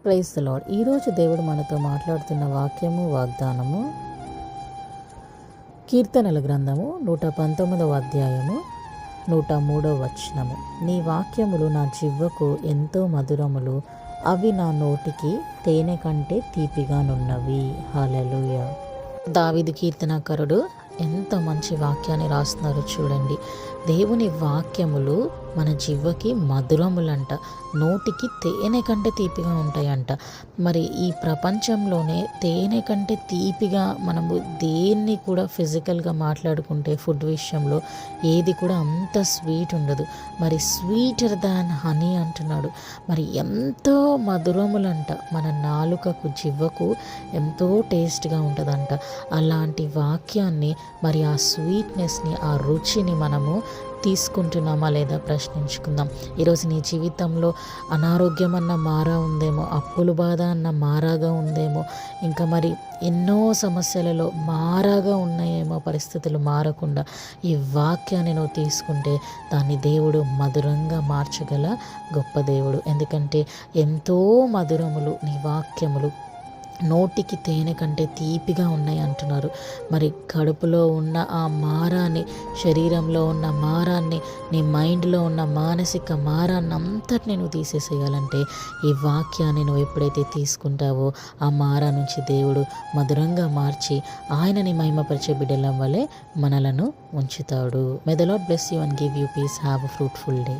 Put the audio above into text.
Praise the lord. ఈరోజు దేవుడు మనతో మాట్లాడుతున్న వాక్యము వాగ్దానము కీర్తనల గ్రంథము 119వ అధ్యాయము 103వ వచనము. నీ వాక్యములు నా జివ్వకు ఎంతో మధురములు, అవి నా నోటికి తేనె కంటే తీపిగానున్నవి. హల్లెలూయా. దావీదు కీర్తనకారుడు ఎంత మంచి వాక్యాన్ని రాస్తున్నారు చూడండి. దేవుని వాక్యములు మన జివ్వకి మధురములంట, నోటికి తేనె కంటే తీపిగా ఉంటాయంట. మరి ఈ ప్రపంచంలోనే తేనె కంటే తీపిగా మనము దేన్ని కూడా ఫిజికల్గా మాట్లాడుకుంటే ఫుడ్ విషయంలో ఏది కూడా అంత స్వీట్ ఉండదు. మరి స్వీటర్ దాన్ హనీ అంటున్నాడు. మరి ఎంతో మధురములంట, మన నాలుకకు జివ్వకు ఎంతో టేస్ట్గా ఉంటుందంట. అలాంటి వాక్యాన్ని, మరి ఆ స్వీట్నెస్ని, ఆ రుచిని మనము తీసుకుంటున్నామా లేదా ప్రశ్నించుకుందాం. ఈరోజు నీ జీవితంలో అనారోగ్యం అన్న మారా ఉందేమో, అప్పుల బాధ అన్న మారాగా ఉందేమో, ఇంకా మరి ఎన్నో సమస్యలలో మారాగా ఉన్నాయేమో పరిస్థితులు మారకుండా. ఈ వాక్యాన్ని నువ్వు తీసుకుంటే దాన్ని దేవుడు మధురంగా మార్చగల గొప్ప దేవుడు. ఎందుకంటే ఎంతో మధురములు నీ వాక్యములు, నోటికి తేనె కంటే తీపిగా ఉన్నాయి అంటున్నారు. మరి కడుపులో ఉన్న ఆ మారాన్ని, శరీరంలో ఉన్న మారాన్ని, నీ మైండ్లో ఉన్న మానసిక మారాన్ని అంతటిని నువ్వు తీసేసేయాలంటే ఈ వాక్యాన్ని నువ్వు ఎప్పుడైతే తీసుకుంటావో ఆ మారా నుంచి దేవుడు మధురంగా మార్చి ఆయనని మహిమపరిచే బిడ్డల వలె మనలను ఉంచుతాడు. May the lord bless you and give you peace. Have a fruitful day.